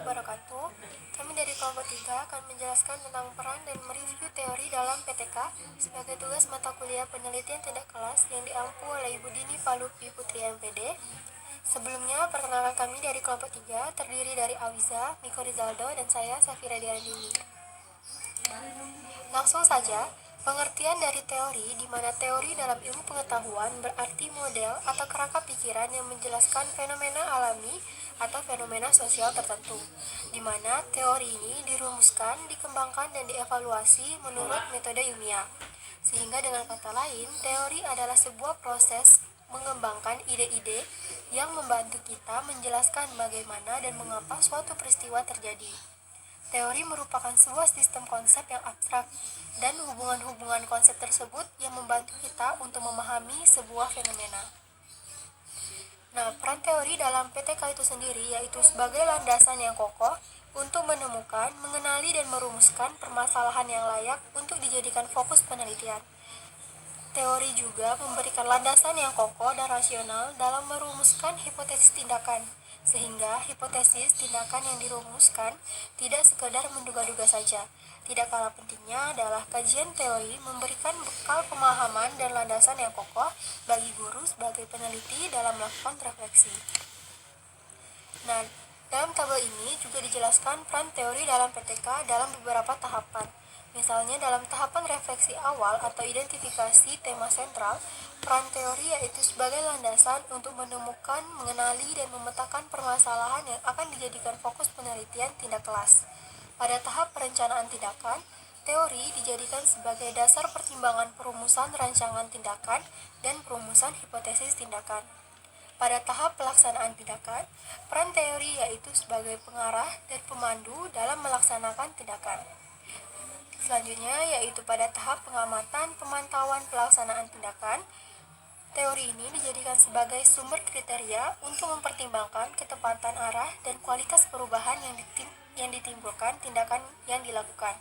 wabarakatuh. Kami dari kelompok 3 akan menjelaskan tentang peran dan mereview teori dalam PTK sebagai tugas mata kuliah penelitian tindak kelas yang diampu oleh Ibu Dini Palupi Putri MPD. Sebelumnya, perkenalkan kami dari kelompok 3 terdiri dari Awiza, Miko Rizaldo, dan saya, Safira Diandini. Langsung saja, pengertian dari teori di mana teori dalam ilmu pengetahuan berarti model atau kerangka pikiran yang menjelaskan fenomena alami atau fenomena sosial tertentu, di mana teori ini dirumuskan, dikembangkan, dan dievaluasi menurut metode ilmiah. Sehingga dengan kata lain, teori adalah sebuah proses mengembangkan ide-ide yang membantu kita menjelaskan bagaimana dan mengapa suatu peristiwa terjadi. Teori merupakan sebuah sistem konsep yang abstrak dan hubungan-hubungan konsep tersebut yang membantu kita untuk memahami sebuah fenomena. Nah, peran teori dalam PTK itu sendiri yaitu sebagai landasan yang kokoh untuk menemukan, mengenali, dan merumuskan permasalahan yang layak untuk dijadikan fokus penelitian. Teori juga memberikan landasan yang kokoh dan rasional dalam merumuskan hipotesis tindakan, sehingga hipotesis tindakan yang dirumuskan tidak sekedar menduga-duga saja. Tidak kalah pentingnya adalah kajian teori memberikan bekal pemahaman dan landasan yang kokoh bagi guru sebagai peneliti dalam melakukan refleksi. Nah, dalam tabel ini juga dijelaskan peran teori dalam PTK dalam beberapa tahapan. Misalnya dalam tahapan refleksi awal atau identifikasi tema sentral, peran teori yaitu sebagai landasan untuk menemukan, mengenali, dan memetakan permasalahan yang akan dijadikan fokus penelitian tindak kelas. Pada tahap perencanaan tindakan, teori dijadikan sebagai dasar pertimbangan perumusan rancangan tindakan dan perumusan hipotesis tindakan. Pada tahap pelaksanaan tindakan, peran teori yaitu sebagai pengarah dan pemandu dalam melaksanakan tindakan. Selanjutnya yaitu pada tahap pengamatan pemantauan pelaksanaan tindakan, teori ini dijadikan sebagai sumber kriteria untuk mempertimbangkan ketepatan arah dan kualitas perubahan yang ditimbulkan tindakan yang dilakukan.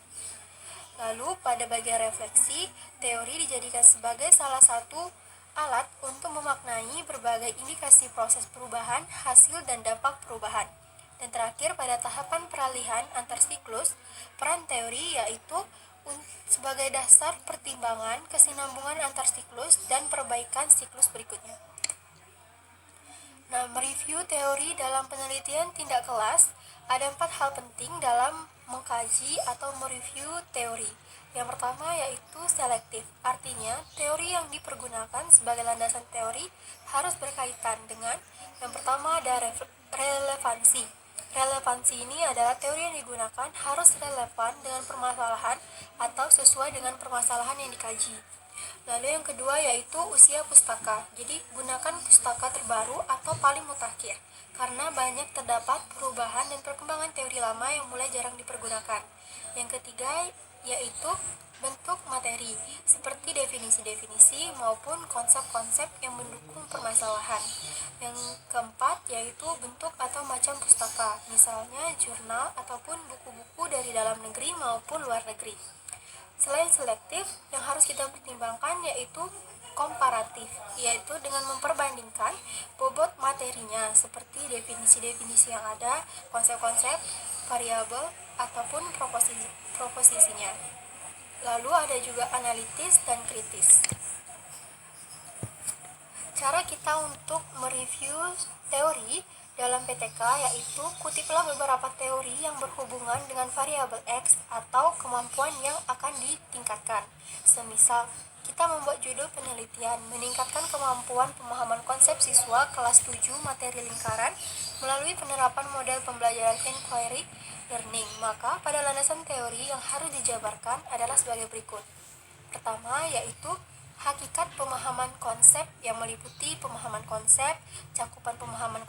Lalu pada bagian refleksi, teori dijadikan sebagai salah satu alat untuk memaknai berbagai indikasi proses perubahan, hasil, dan dampak perubahan. Dan terakhir pada tahapan peralihan antar siklus, peran teori yaitu sebagai dasar pertimbangan kesinambungan antar siklus dan perbaikan siklus berikutnya. Nah, mereview teori dalam penelitian tindak kelas, ada 4 hal penting dalam mengkaji atau mereview teori. Yang pertama yaitu selektif, artinya teori yang dipergunakan sebagai landasan teori harus berkaitan dengan yang pertama ada relevansi. Relevansi ini adalah teori yang digunakan harus relevan dengan permasalahan atau sesuai dengan permasalahan yang dikaji. Lalu yang kedua yaitu usia pustaka. Jadi gunakan pustaka terbaru atau paling mutakhir, karena banyak terdapat perubahan dan perkembangan teori lama yang mulai jarang dipergunakan. Yang ketiga yaitu bentuk materi, seperti definisi-definisi maupun konsep-konsep yang mendukung permasalahan. Yang keempat yaitu bentuk atau macam pustaka, misalnya jurnal ataupun buku-buku dari dalam negeri maupun luar negeri. Selain selektif, yang harus kita pertimbangkan yaitu komparatif, yaitu dengan memperbandingkan bobot materinya seperti definisi-definisi yang ada, konsep-konsep, variabel, ataupun proposisinya. Lalu ada juga analitis dan kritis. Cara kita untuk mereview teori dalam PTK yaitu kutiplah beberapa teori yang berhubungan dengan variabel X atau kemampuan yang akan ditingkatkan. Semisal, kita membuat judul penelitian meningkatkan kemampuan pemahaman konsep siswa kelas 7 materi lingkaran melalui penerapan model pembelajaran inquiry learning. Maka pada landasan teori yang harus dijabarkan adalah sebagai berikut. Pertama yaitu hakikat pemahaman konsep yang meliputi pemahaman konsep, cakupan pemahaman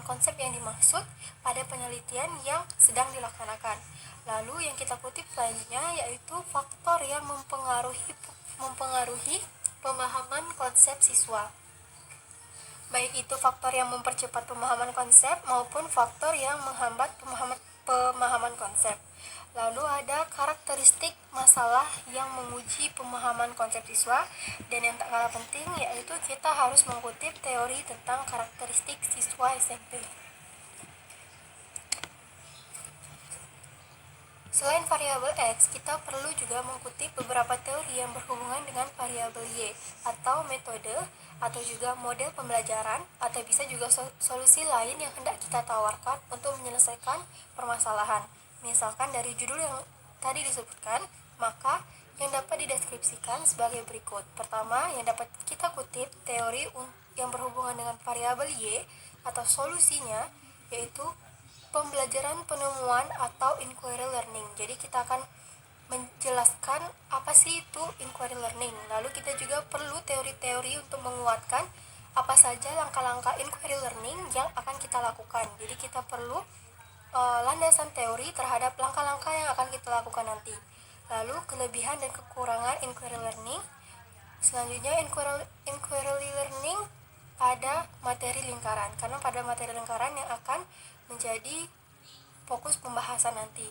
konsep yang dimaksud pada penelitian yang sedang dilaksanakan. Lalu yang kita kutip selanjutnya yaitu faktor yang mempengaruhi pemahaman konsep siswa. Baik itu faktor yang mempercepat pemahaman konsep maupun faktor yang menghambat pemahaman konsep. Lalu ada karakteristik masalah yang menguji pemahaman konsep siswa, dan yang tak kalah penting yaitu kita harus mengutip teori tentang karakteristik siswa SMP. Selain variabel X, kita perlu juga mengutip beberapa teori yang berhubungan dengan variabel Y atau metode atau juga model pembelajaran atau bisa juga solusi lain yang hendak kita tawarkan untuk menyelesaikan permasalahan. Misalkan dari judul yang tadi disebutkan, maka yang dapat dideskripsikan sebagai berikut. Pertama, yang dapat kita kutip teori yang berhubungan dengan variabel Y atau solusinya yaitu pembelajaran penemuan atau inquiry learning. Jadi kita akan menjelaskan apa sih itu inquiry learning. Lalu kita juga perlu teori-teori untuk menguatkan apa saja langkah-langkah inquiry learning yang akan kita lakukan. Jadi kita perlu landasan teori terhadap langkah-langkah yang akan kita lakukan nanti. Lalu kelebihan dan kekurangan inquiry learning. Selanjutnya inquiry learning pada materi lingkaran, karena pada materi lingkaran yang akan menjadi fokus pembahasan nanti.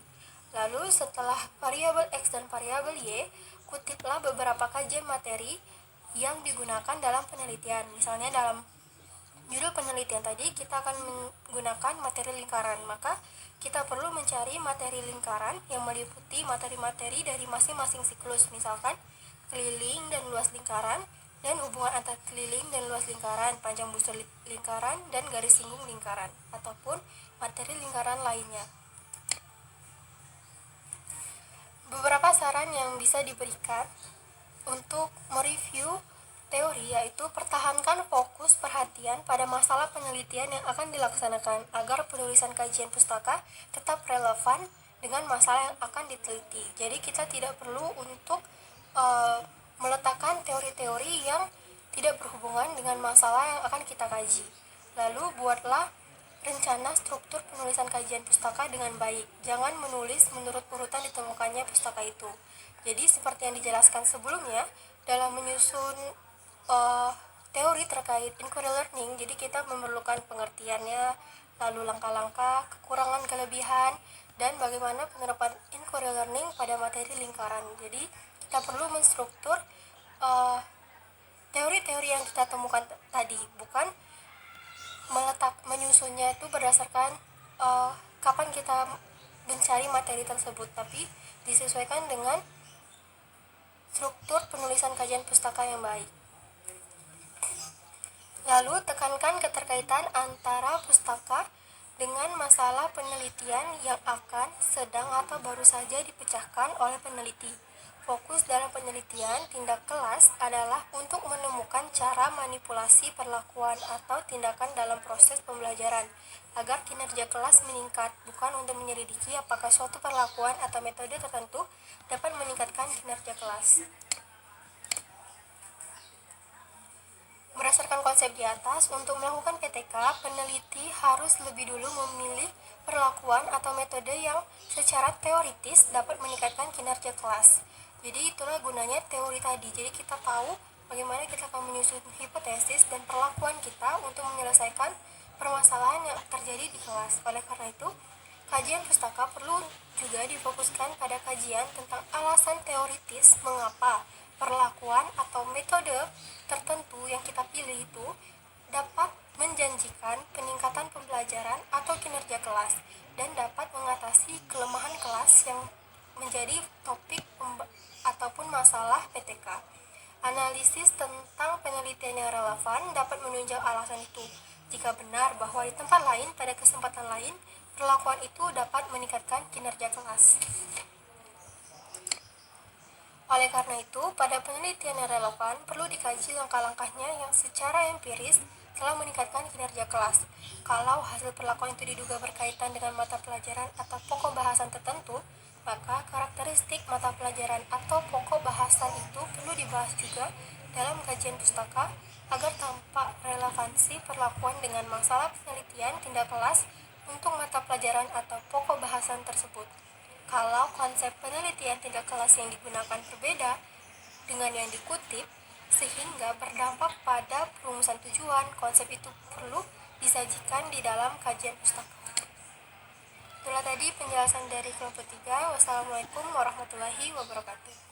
Lalu setelah variabel X dan variabel Y, kutiplah beberapa kajian materi yang digunakan dalam penelitian. Misalnya dalam judul penelitian tadi kita akan menggunakan materi lingkaran, maka kita perlu mencari materi lingkaran yang meliputi materi-materi dari masing-masing siklus, misalkan keliling dan luas lingkaran, dan hubungan antar keliling dan luas lingkaran, panjang busur lingkaran, dan garis singgung lingkaran, ataupun materi lingkaran lainnya. Beberapa saran yang bisa diberikan untuk mereview teori yaitu pertahankan fokus perhatian pada masalah penelitian yang akan dilaksanakan agar penulisan kajian pustaka tetap relevan dengan masalah yang akan diteliti. Jadi kita tidak perlu untuk meletakkan teori-teori yang tidak berhubungan dengan masalah yang akan kita kaji. Lalu buatlah rencana struktur penulisan kajian pustaka dengan baik. Jangan menulis menurut urutan ditemukannya pustaka itu. Jadi seperti yang dijelaskan sebelumnya, dalam menyusun teori terkait inquiry learning, jadi kita memerlukan pengertiannya, lalu langkah-langkah, kekurangan, kelebihan, dan bagaimana penerapan inquiry learning pada materi lingkaran. Jadi kita perlu menstruktur teori-teori yang kita temukan tadi, bukan menyusunnya itu berdasarkan kapan kita mencari materi tersebut, tapi disesuaikan dengan struktur penulisan kajian pustaka yang baik. Lalu tekankan keterkaitan antara pustaka dengan masalah penelitian yang akan, sedang, atau baru saja dipecahkan oleh peneliti. Fokus dalam penelitian tindak kelas adalah untuk menemukan cara manipulasi perlakuan atau tindakan dalam proses pembelajaran agar kinerja kelas meningkat, bukan untuk menyelidiki apakah suatu perlakuan atau metode tertentu dapat meningkatkan kinerja kelas. Berdasarkan konsep di atas, untuk melakukan PTK, peneliti harus lebih dulu memilih perlakuan atau metode yang secara teoritis dapat meningkatkan kinerja kelas. Jadi itulah gunanya teori tadi. Jadi kita tahu bagaimana kita akan menyusun hipotesis dan perlakuan kita untuk menyelesaikan permasalahan yang terjadi di kelas. Oleh karena itu, kajian pustaka perlu juga difokuskan pada kajian tentang alasan teoritis mengapa perlakuan atau metode tertentu yang kita pilih itu dapat menjanjikan peningkatan pembelajaran atau kinerja kelas dan dapat mengatasi kelemahan kelas yang menjadi topik ataupun masalah PTK. Analisis tentang penelitian yang relevan dapat menunjang alasan itu. Jika benar bahwa di tempat lain pada kesempatan lain perlakuan itu dapat meningkatkan kinerja kelas. Oleh karena itu, pada penelitian yang relevan perlu dikaji langkah-langkahnya yang secara empiris telah meningkatkan kinerja kelas. Kalau hasil perlakuan itu diduga berkaitan dengan mata pelajaran atau pokok bahasan tertentu, maka karakteristik mata pelajaran atau pokok bahasan itu perlu dibahas juga dalam kajian pustaka agar tampak relevansi perlakuan dengan masalah penelitian tindak kelas untuk mata pelajaran atau pokok bahasan tersebut. Kalau konsep penelitian tindak kelas yang digunakan berbeda dengan yang dikutip, sehingga berdampak pada perumusan tujuan, konsep itu perlu disajikan di dalam kajian pustaka. Itulah tadi penjelasan dari kelompok 3. Wassalamualaikum warahmatullahi wabarakatuh.